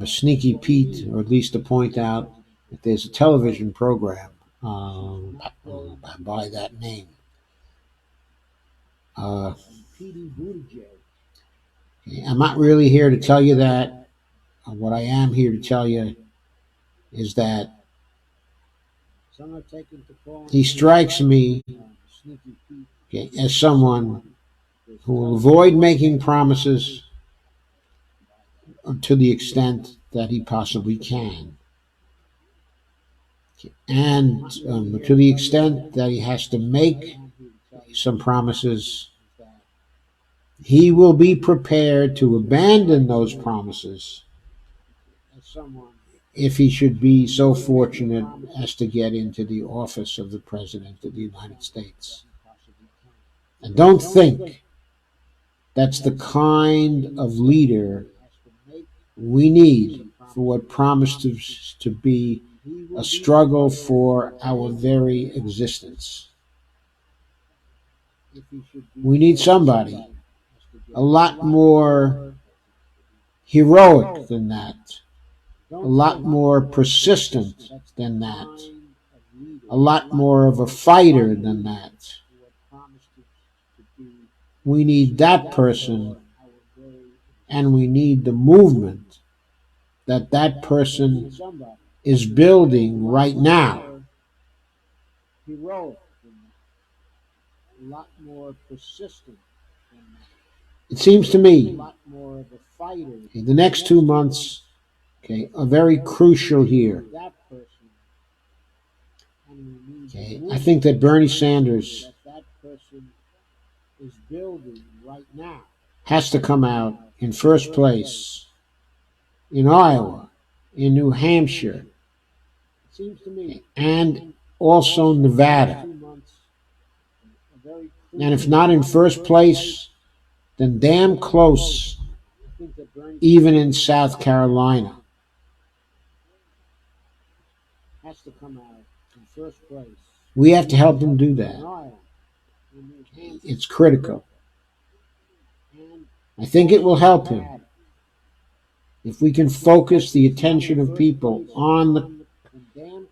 Sneaky Pete, or at least to point out that there's a television program by that name. I'm not really here to tell you that. What I am here to tell you is that he strikes me, okay, as someone who will avoid making promises to the extent that he possibly can. And to the extent that he has to make some promises, he will be prepared to abandon those promises if he should be so fortunate as to get into the office of the President of the United States. And don't think that's the kind of leader we need for what promises to be a struggle for our very existence. We need somebody a lot more heroic than that, a lot more persistent than that, a lot more of a fighter than that. We need that person, and we need the movement that that person is building right now. It seems to me the next 2 months, okay, are very crucial here. Okay, I think that Bernie Sanders has to come out in first place in Iowa, in New Hampshire, and also Nevada. And if not in first place, then damn close, even in South Carolina. We have to help him do that. It's critical. I think it will help him if we can focus the attention of people on the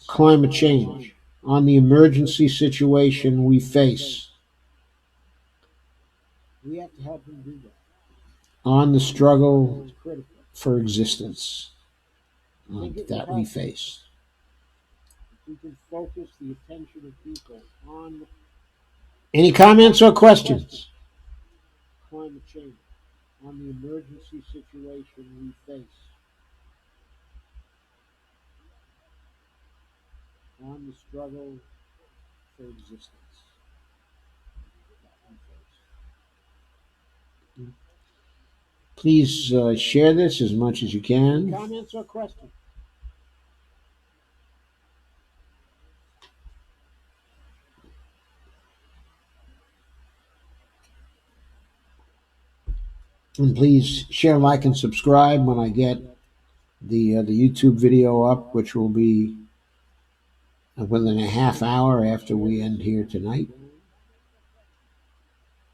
climate change, on the emergency situation we face, on the struggle for existence that we face. Any comments or questions? Please share this as much as you can. And please share, like, and subscribe when I get the YouTube video up, which will be within a half hour after we end here tonight.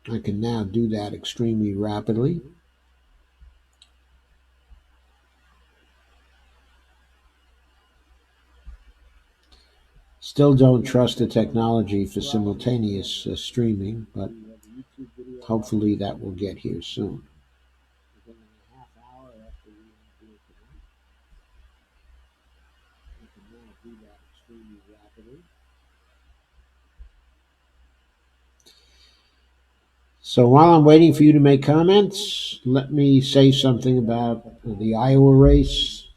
I can now do that extremely rapidly. Still don't trust the technology for simultaneous streaming, but hopefully that will get here soon. So while I'm waiting for you to make comments, let me say something about the Iowa race.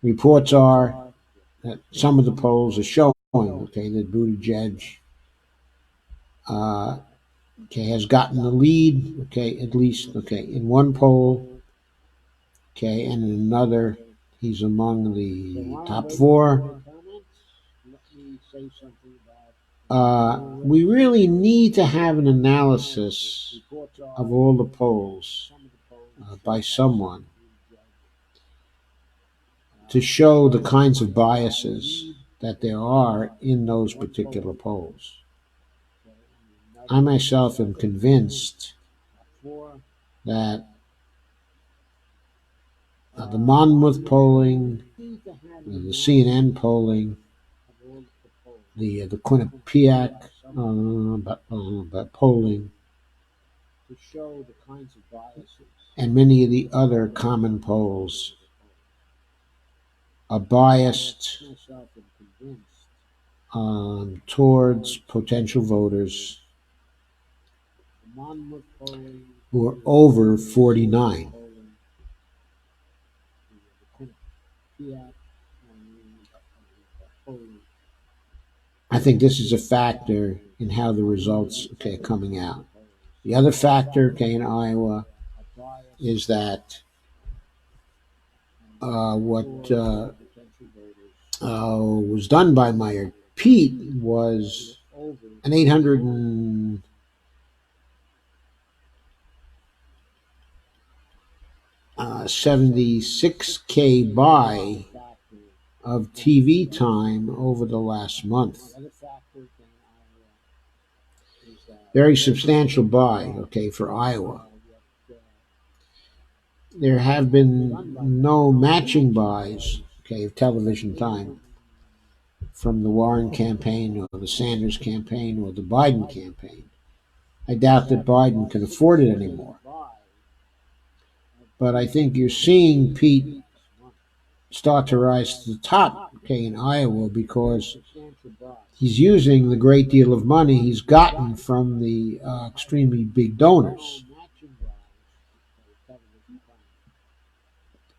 Reports are that some of the polls are showing, that Buttigieg has gotten the lead, at least, in one poll, and in another, he's among the top four. We really need to have an analysis of all the polls by someone to show the kinds of biases that there are in those particular polls. I myself am convinced that the Monmouth polling, the CNN polling, the Quinnipiac polling, and many of the other common polls are biased towards potential voters who are over 49. I think this is a factor in how the results are coming out. The other factor in Iowa is that what was done by Meyer Pete was an 876K buy of TV time over the last month. Very substantial buy, for Iowa. There have been no matching buys, of television time from the Warren campaign or the Sanders campaign or the Biden campaign. I doubt that Biden can afford it anymore. But I think you're seeing Pete start to rise to the top, in Iowa, because he's using the great deal of money he's gotten from the extremely big donors.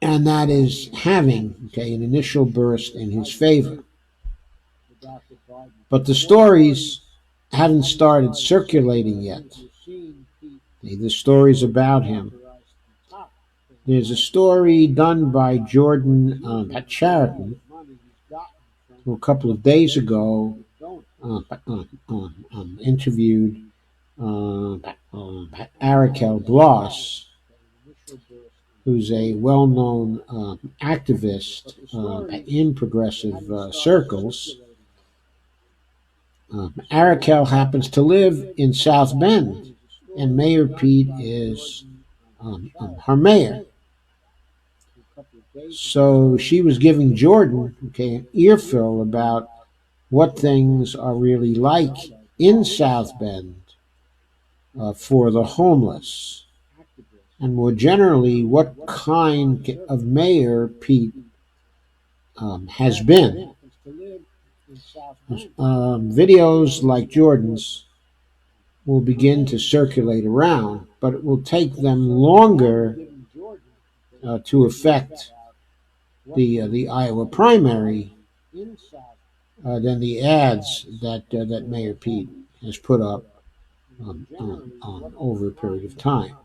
And that is having, an initial burst in his favor. But the stories haven't started circulating yet. The stories about him. There's a story done by Jordan at Chariton, who a couple of days ago interviewed Arakel Bloss, who's a well-known activist in progressive circles. Arakel happens to live in South Bend, and Mayor Pete is her mayor. So she was giving Jordan an earful about what things are really like in South Bend for the homeless, and more generally, what kind of mayor Pete has been. Videos like Jordan's will begin to circulate around, but it will take them longer to affect the Iowa primary than the ads that Mayor Pete has put up over a period of time.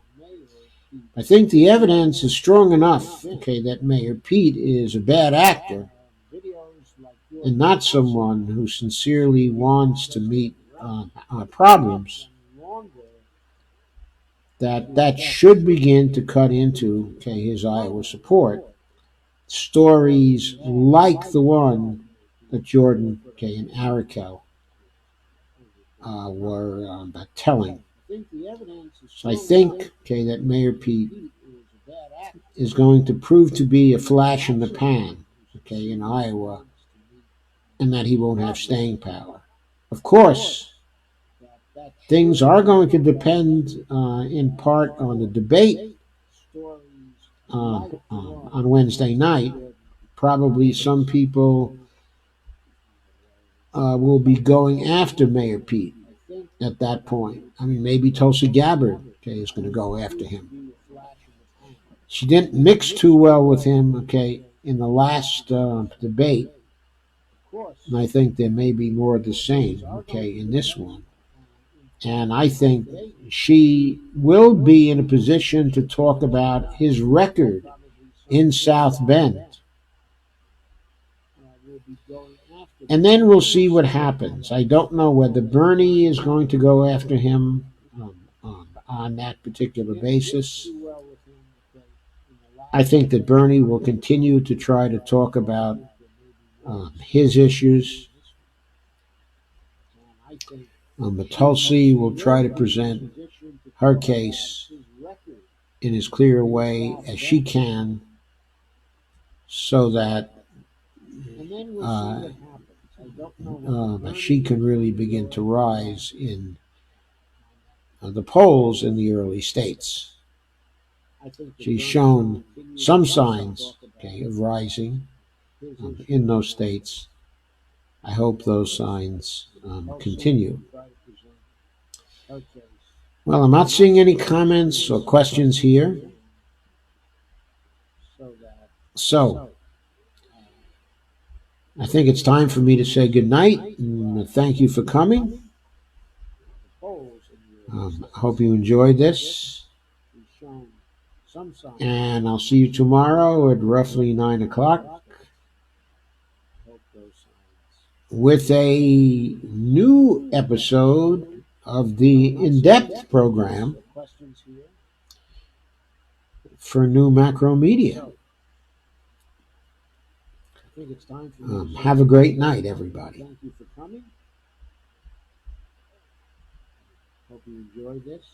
I think the evidence is strong enough, okay, that Mayor Pete is a bad actor and not someone who sincerely wants to meet problems. That should begin to cut into, okay, his Iowa support. Stories like the one that Jordan, okay, and Arakel were telling. So I think, okay, that Mayor Pete is going to prove to be a flash in the pan, okay, in Iowa, and that he won't have staying power. Of course, things are going to depend in part on the debate on Wednesday night. Probably some people will be going after Mayor Pete at that point. I mean, maybe Tulsi Gabbard, okay, is going to go after him. She didn't mix too well with him, okay, in the last debate. And I think there may be more of the same, okay, in this one. And I think she will be in a position to talk about his record in South Bend. And then we'll see what happens. I don't know whether Bernie is going to go after him on that particular basis. I think that Bernie will continue to try to talk about his issues. But Tulsi will try to present her case in as clear a way as she can so that she can really begin to rise in the polls in the early states. She's shown some signs, okay, of rising in those states. I hope those signs continue. Well, I'm not seeing any comments or questions here. So, I think it's time for me to say good night. And thank you for coming. I hope you enjoyed this. And I'll see you tomorrow at roughly 9 o'clock with a new episode of the In-Depth program for New Macro Media. Have a great night, everybody. Thank you for coming. Hope you enjoyed this.